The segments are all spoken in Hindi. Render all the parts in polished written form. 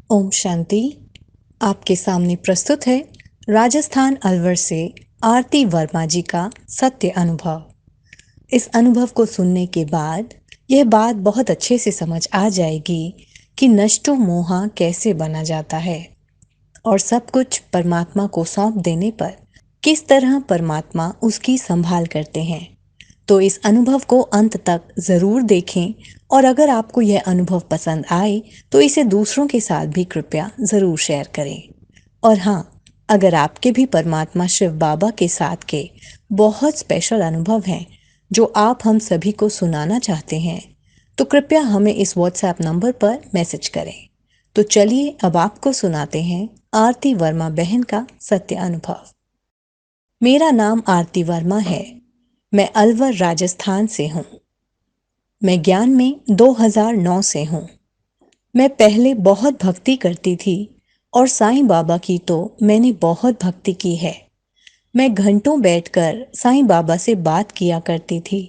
ओम शांति। आपके सामने प्रस्तुत है राजस्थान अलवर से आरती वर्मा जी का सत्य अनुभव। इस अनुभव को सुनने के बाद यह बात बहुत अच्छे से समझ आ जाएगी कि नष्टो मोहा कैसे बना जाता है और सब कुछ परमात्मा को सौंप देने पर किस तरह परमात्मा उसकी संभाल करते हैं। तो इस अनुभव को अंत तक ज़रूर देखें और अगर आपको यह अनुभव पसंद आए तो इसे दूसरों के साथ भी कृपया ज़रूर शेयर करें। और हाँ, अगर आपके भी परमात्मा शिव बाबा के साथ के बहुत स्पेशल अनुभव हैं जो आप हम सभी को सुनाना चाहते हैं तो कृपया हमें इस व्हाट्सएप नंबर पर मैसेज करें। तो चलिए अब आपको सुनाते हैं आरती वर्मा बहन का सत्य अनुभव। मेरा नाम आरती वर्मा है। मैं अलवर राजस्थान से हूँ। मैं ज्ञान में 2009 से हूँ। मैं पहले बहुत भक्ति करती थी और साईं बाबा की तो मैंने बहुत भक्ति की है। मैं घंटों बैठकर साईं बाबा से बात किया करती थी,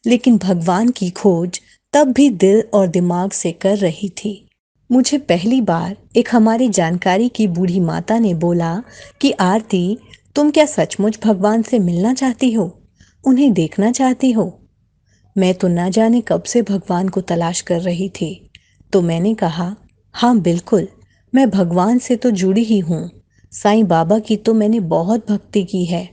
लेकिन भगवान की खोज तब भी दिल और दिमाग से कर रही थी। मुझे पहली बार एक हमारी जानकारी की बूढ़ी माता ने बोला कि आरती, तुम क्या सचमुच भगवान से मिलना चाहती हो, उन्हें देखना चाहती हो? मैं तो ना जाने कब से भगवान को तलाश कर रही थी। तो मैंने कहा, हाँ बिल्कुल, मैं भगवान से तो जुड़ी ही हूँ। साईं बाबा की तो मैंने बहुत भक्ति की है।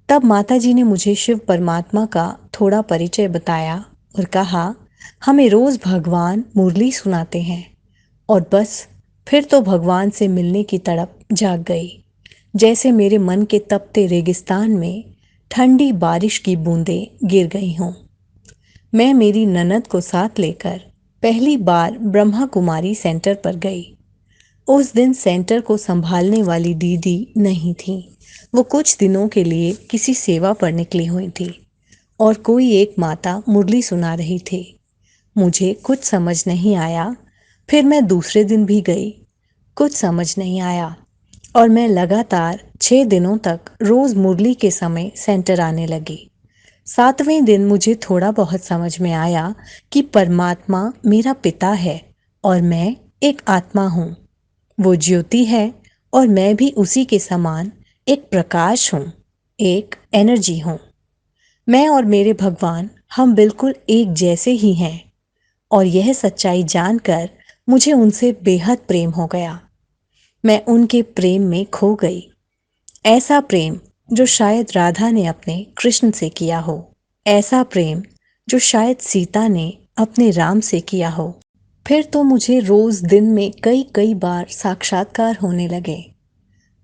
तब माताजी ने मुझे शिव परमात्मा का थोड़ा परिचय बताया और कहा, हमें रोज भगवान मुरली सुनाते हैं। और बस फिर तो भगवान से मिलने की तड़प जाग गई, जैसे मेरे मन के तपते रेगिस्तान में ठंडी बारिश की बूंदें गिर गई हों। मैं मेरी ननद को साथ लेकर पहली बार ब्रह्मा कुमारी सेंटर पर गई। उस दिन सेंटर को संभालने वाली दीदी नहीं थी। वो कुछ दिनों के लिए किसी सेवा पर निकली हुई थी और कोई एक माता मुरली सुना रही थी। मुझे कुछ समझ नहीं आया। फिर मैं दूसरे दिन भी गई, कुछ समझ नहीं आया और मैं लगातार 6 दिनों तक रोज मुरली के समय सेंटर आने लगी। 7वें दिन मुझे थोड़ा बहुत समझ में आया कि परमात्मा मेरा पिता है और मैं एक आत्मा हूँ। वो ज्योति है और मैं भी उसी के समान एक प्रकाश हूँ, एक एनर्जी हूँ। मैं और मेरे भगवान हम बिल्कुल एक जैसे ही हैं और यह सच्चाई जानकर मुझे उनसे बेहद प्रेम हो गया। मैं उनके प्रेम में खो गई। ऐसा प्रेम जो शायद राधा ने अपने कृष्ण से किया हो, ऐसा प्रेम जो शायद सीता ने अपने राम से किया हो। फिर तो मुझे रोज दिन में कई कई बार साक्षात्कार होने लगे।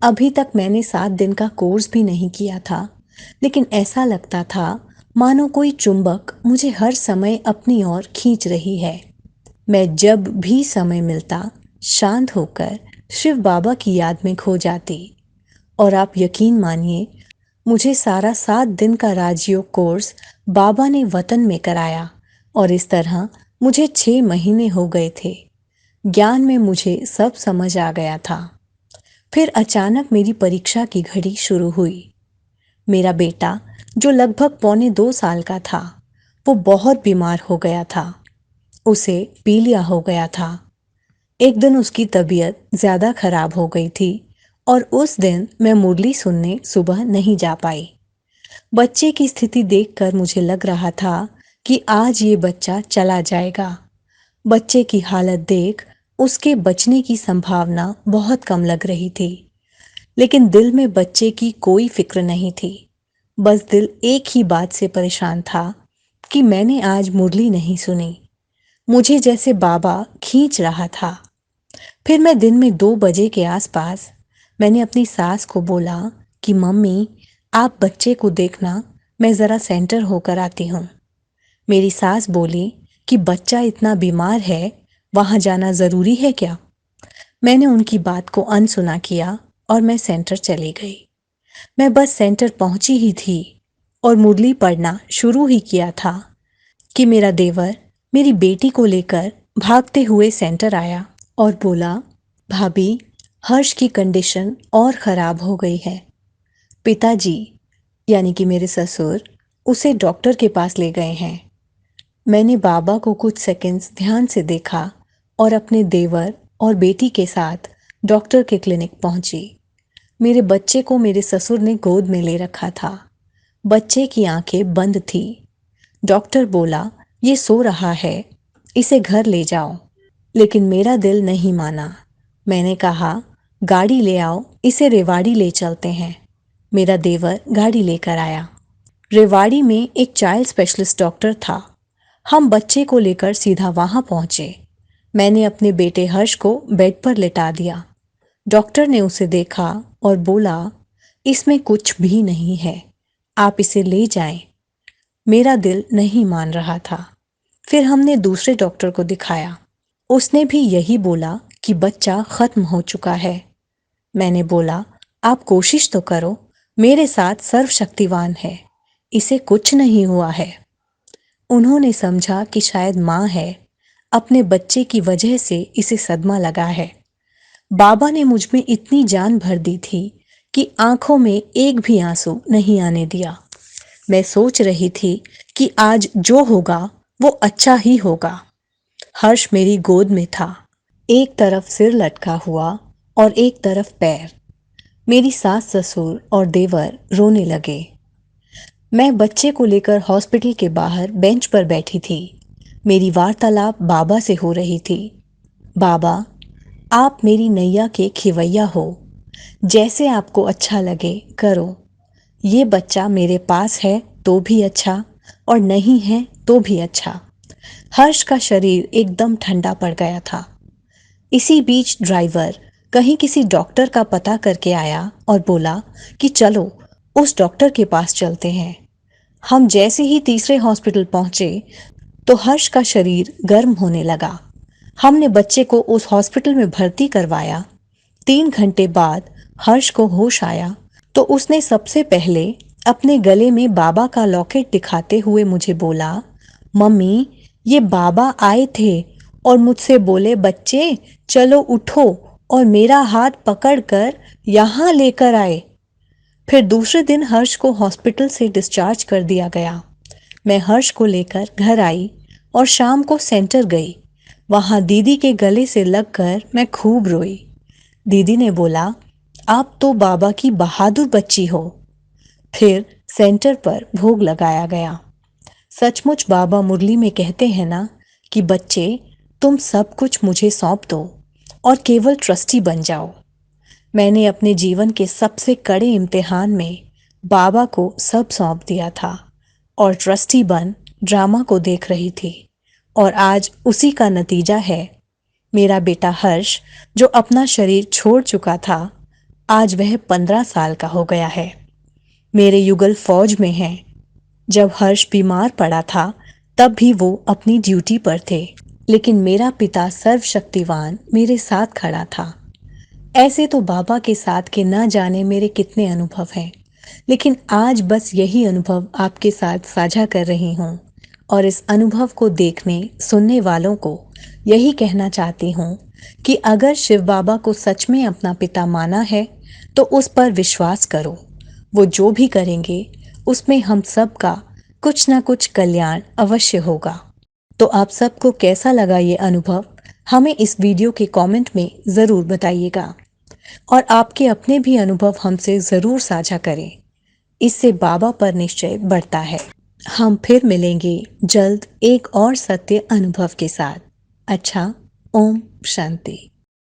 अभी तक मैंने 7 दिन का कोर्स भी नहीं किया था, लेकिन ऐसा लगता था मानो कोई चुंबक मुझे हर समय अपनी ओर खींच रही है। मैं जब भी समय मिलता शांत होकर शिव बाबा की याद में खो जाती। और आप यकीन मानिए, मुझे सारा 7 दिन का राजयोग कोर्स बाबा ने वतन में कराया और इस तरह मुझे 6 महीने हो गए थे। ज्ञान में मुझे सब समझ आ गया था। फिर अचानक मेरी परीक्षा की घड़ी शुरू हुई। मेरा बेटा, जो लगभग पौने 2 साल का था, वो बहुत बीमार हो गया था। उसे पीलिया हो गया था। एक दिन उसकी तबीयत ज़्यादा खराब हो गई थी और उस दिन मैं मुरली सुनने सुबह नहीं जा पाई। बच्चे की स्थिति देखकर मुझे लग रहा था कि आज ये बच्चा चला जाएगा। बच्चे की हालत देख उसके बचने की संभावना बहुत कम लग रही थी, लेकिन दिल में बच्चे की कोई फिक्र नहीं थी। बस दिल एक ही बात से परेशान था कि मैंने आज मुरली नहीं सुनी। मुझे जैसे बाबा खींच रहा था। फिर मैं दिन में 2 बजे के आसपास मैंने अपनी सास को बोला कि मम्मी, आप बच्चे को देखना, मैं ज़रा सेंटर होकर आती हूँ। मेरी सास बोली कि बच्चा इतना बीमार है, वहाँ जाना ज़रूरी है क्या? मैंने उनकी बात को अनसुना किया और मैं सेंटर चली गई। मैं बस सेंटर पहुंची ही थी और मुरली पढ़ना शुरू ही किया था कि मेरा देवर मेरी बेटी को लेकर भागते हुए सेंटर आया और बोला, भाभी, हर्ष की कंडीशन और ख़राब हो गई है। पिताजी, यानी कि मेरे ससुर, उसे डॉक्टर के पास ले गए हैं। मैंने बाबा को कुछ सेकंड्स ध्यान से देखा और अपने देवर और बेटी के साथ डॉक्टर के क्लिनिक पहुंची। मेरे बच्चे को मेरे ससुर ने गोद में ले रखा था। बच्चे की आंखें बंद थी। डॉक्टर बोला, ये सो रहा है, इसे घर ले जाओ। लेकिन मेरा दिल नहीं माना। मैंने कहा, गाड़ी ले आओ, इसे रेवाड़ी ले चलते हैं। मेरा देवर गाड़ी लेकर आया। रेवाड़ी में एक चाइल्ड स्पेशलिस्ट डॉक्टर था। हम बच्चे को लेकर सीधा वहां पहुंचे। मैंने अपने बेटे हर्ष को बेड पर लिटा दिया। डॉक्टर ने उसे देखा और बोला, इसमें कुछ भी नहीं है, आप इसे ले जाएं। मेरा दिल नहीं मान रहा था। फिर हमने दूसरे डॉक्टर को दिखाया। उसने भी यही बोला कि बच्चा खत्म हो चुका है। मैंने बोला, आप कोशिश तो करो, मेरे साथ सर्वशक्तिवान है, इसे कुछ नहीं हुआ है। उन्होंने समझा कि शायद माँ है, अपने बच्चे की वजह से इसे सदमा लगा है। बाबा ने मुझ में इतनी जान भर दी थी कि आंखों में एक भी आंसू नहीं आने दिया। मैं सोच रही थी कि आज जो होगा वो अच्छा ही होगा। हर्ष मेरी गोद में था, एक तरफ सिर लटका हुआ और एक तरफ पैर। मेरी सास ससुर और देवर रोने लगे। मैं बच्चे को लेकर हॉस्पिटल के बाहर बेंच पर बैठी थी। मेरी वार्तालाप बाबा से हो रही थी। बाबा, आप मेरी नैया के खिवैया हो, जैसे आपको अच्छा लगे करो। ये बच्चा मेरे पास है तो भी अच्छा और नहीं है तो भी अच्छा। हर्ष का शरीर एकदम ठंडा पड़ गया था। इसी बीच ड्राइवर कहीं किसी डॉक्टर का पता करके आया और बोला कि चलो उस डॉक्टर के पास चलते हैं। हम जैसे ही तीसरे हॉस्पिटल पहुंचे तो हर्ष का शरीर गर्म होने लगा। हमने बच्चे को उस हॉस्पिटल में भर्ती करवाया। 3 घंटे बाद हर्ष को होश आया तो उसने सबसे पहले अपने गले में बाबा का लॉकेट दिखाते हुए मुझे बोला, मम्मी, ये बाबा आए थे और मुझसे बोले, बच्चे चलो उठो, और मेरा हाथ पकड़कर यहाँ लेकर आए। फिर दूसरे दिन हर्ष को हॉस्पिटल से डिस्चार्ज कर दिया गया। मैं हर्ष को लेकर घर आई और शाम को सेंटर गई। वहां दीदी के गले से लगकर मैं खूब रोई। दीदी ने बोला, आप तो बाबा की बहादुर बच्ची हो। फिर सेंटर पर भोग लगाया गया। सचमुच बाबा मुरली में कहते हैं ना कि बच्चे, तुम सब कुछ मुझे सौंप दो और केवल ट्रस्टी बन जाओ। मैंने अपने जीवन के सबसे कड़े इम्तिहान में बाबा को सब सौंप दिया था और ट्रस्टी बन ड्रामा को देख रही थी। और आज उसी का नतीजा है। मेरा बेटा हर्ष, जो अपना शरीर छोड़ चुका था, आज वह 15 साल का हो गया है। मेरे युगल फौज में हैं। जब हर्ष बीमार पड़ा था तब भी वो अपनी ड्यूटी पर थे, लेकिन मेरा पिता सर्वशक्तिवान मेरे साथ खड़ा था। ऐसे तो बाबा के साथ के न जाने मेरे कितने अनुभव हैं, लेकिन आज बस यही अनुभव आपके साथ साझा कर रही हूँ। और इस अनुभव को देखने सुनने वालों को यही कहना चाहती हूँ कि अगर शिव बाबा को सच में अपना पिता माना है तो उस पर विश्वास करो। वो जो भी करेंगे उसमें हम सब का कुछ ना कुछ कल्याण अवश्य होगा। तो आप सबको कैसा लगा ये अनुभव, हमें इस वीडियो के कमेंट में ज़रूर बताइएगा और आपके अपने भी अनुभव हमसे ज़रूर साझा करें। इससे बाबा पर निश्चय बढ़ता है। हम फिर मिलेंगे जल्द एक और सत्य अनुभव के साथ। अच्छा, ओम शांति।